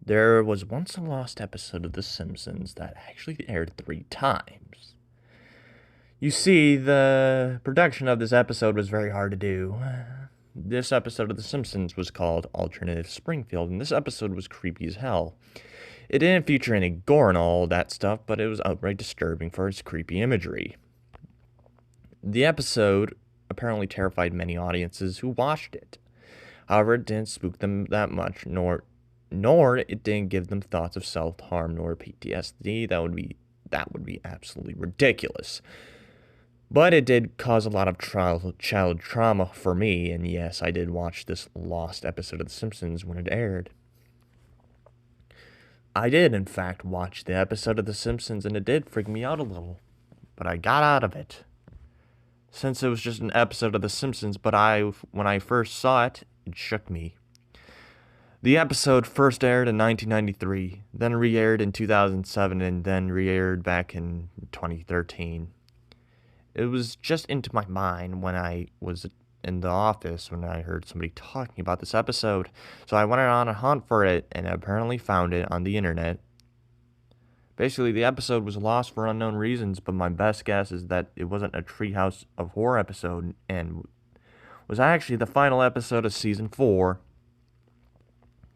There was once a lost episode of The Simpsons that actually aired 3 times. You see, the production of this episode was very hard to do. This episode of The Simpsons was called Alternative Springfield, and this episode was creepy as hell. It didn't feature any gore and all that stuff, but it was outright disturbing for its creepy imagery. The episode apparently terrified many audiences who watched it. However, it didn't spook them that much, nor it didn't give them thoughts of self-harm nor PTSD. That would be absolutely ridiculous. But it did cause a lot of child trauma for me, and yes, I did watch this lost episode of The Simpsons when it aired. I did, in fact, watch the episode of The Simpsons, and it did freak me out a little. But I got out of it. Since it was just an episode of The Simpsons, but when I first saw it, it shook me. The episode first aired in 1993, then re-aired in 2007, and then re-aired back in 2013. It was just into my mind when I was in the office when I heard somebody talking about this episode, so I went on a hunt for it and apparently found it on the internet. Basically, the episode was lost for unknown reasons, but my best guess is that it wasn't a Treehouse of Horror episode and was actually the final episode of Season 4.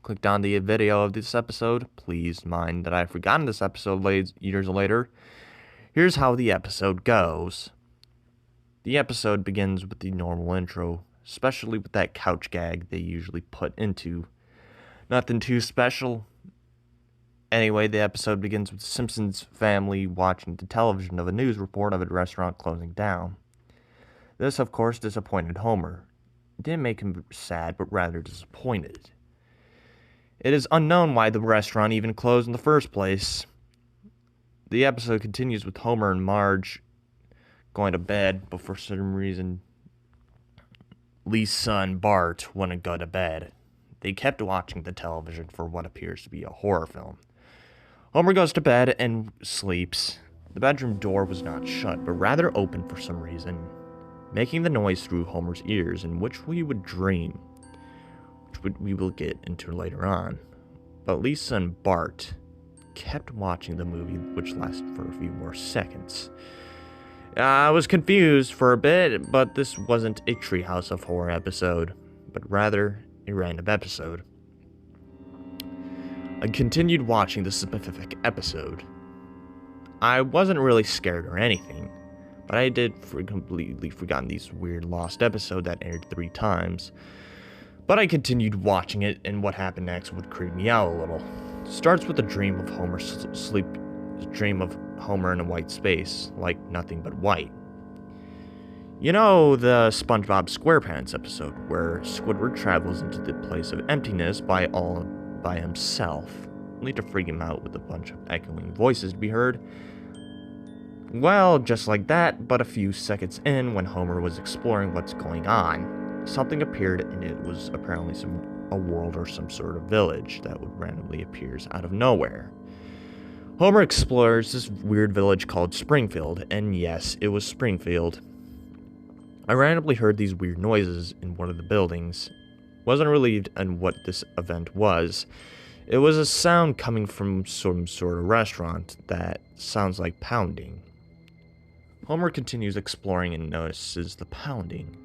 Clicked on the video of this episode. Please mind that I've forgotten this episode years later. Here's how the episode goes. The episode begins with the normal intro, especially with that couch gag they usually put into. Nothing too special. Anyway, the episode begins with the Simpsons family watching the television of a news report of a restaurant closing down. This, of course, disappointed Homer. It didn't make him sad, but rather disappointed. It is unknown why the restaurant even closed in the first place. The episode continues with Homer and Marge going to bed, but for some reason, Lee's son, Bart, wouldn't go to bed. They kept watching the television for what appears to be a horror film. Homer goes to bed and sleeps. The bedroom door was not shut, but rather open for some reason, making the noise through Homer's ears, in which we would dream, which we will get into later on. But Lee's son, Bart, kept watching the movie, which lasted for a few more seconds. I was confused for a bit, but this wasn't a Treehouse of Horror episode, but rather a random episode. I continued watching the specific episode. I wasn't really scared or anything, but I did completely forgotten this weird lost episode that aired 3 times. But I continued watching it, and what happened next would creep me out a little. Starts with a dream of Homer in a white space, like nothing but white. You know the SpongeBob SquarePants episode where Squidward travels into the place of emptiness all by himself, only to freak him out with a bunch of echoing voices to be heard? Well, just like that, but a few seconds in, when Homer was exploring what's going on, something appeared, and it was apparently a world or some sort of village that would randomly appears out of nowhere. Homer explores this weird village called Springfield, and yes, it was Springfield. I randomly heard these weird noises in one of the buildings. Wasn't relieved on what this event was. It was a sound coming from some sort of restaurant that sounds like pounding. Homer continues exploring and notices the pounding.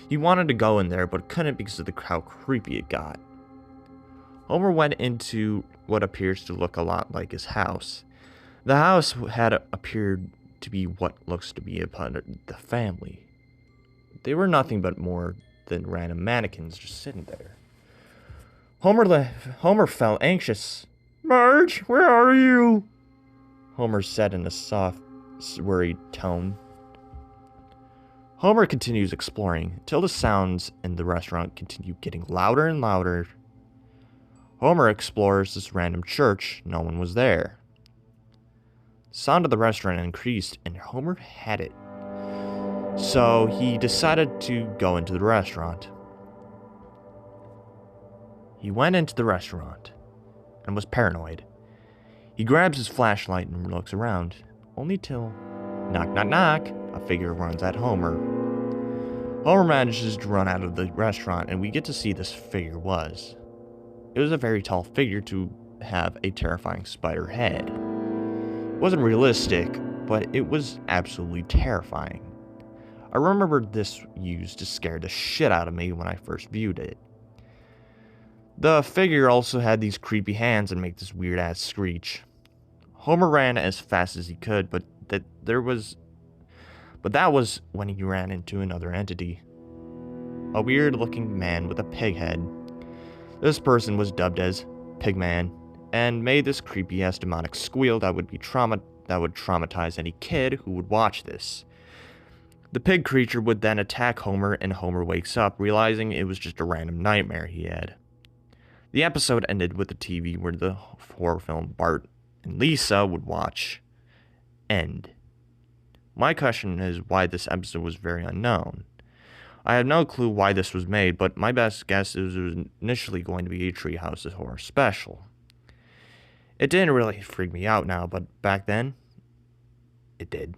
He wanted to go in there, but couldn't because of how creepy it got. Homer went into what appears to look a lot like his house. The house had appeared to be what looks to be a part of the family. They were nothing but more than random mannequins just sitting there. Homer felt anxious. "Marge, where are you?" Homer said in a soft, worried tone. Homer continues exploring till the sounds in the restaurant continue getting louder and louder. Homer explores this random church. No one was there. The sound of the restaurant increased, and Homer had it. So he decided to go into the restaurant. He went into the restaurant and was paranoid. He grabs his flashlight and looks around, only till, knock, knock, knock, a figure runs at Homer. Homer manages to run out of the restaurant, and we get to see this figure was. It was a very tall figure to have a terrifying spider head. It wasn't realistic, but it was absolutely terrifying. I remember this used to scare the shit out of me when I first viewed it. The figure also had these creepy hands and make this weird ass screech. Homer ran as fast as he could, but that was when he ran into another entity. A weird looking man with a pig head. This person was dubbed as Pigman and made this creepy ass demonic squeal that would traumatize any kid who would watch this. The pig creature would then attack Homer, and Homer wakes up, realizing it was just a random nightmare he had. The episode ended with the TV where the horror film Bart and Lisa would watch end. My question is why this episode was very unknown. I have no clue why this was made, but my best guess is it was initially going to be a Treehouse's horror special. It didn't really freak me out now, but back then, it did.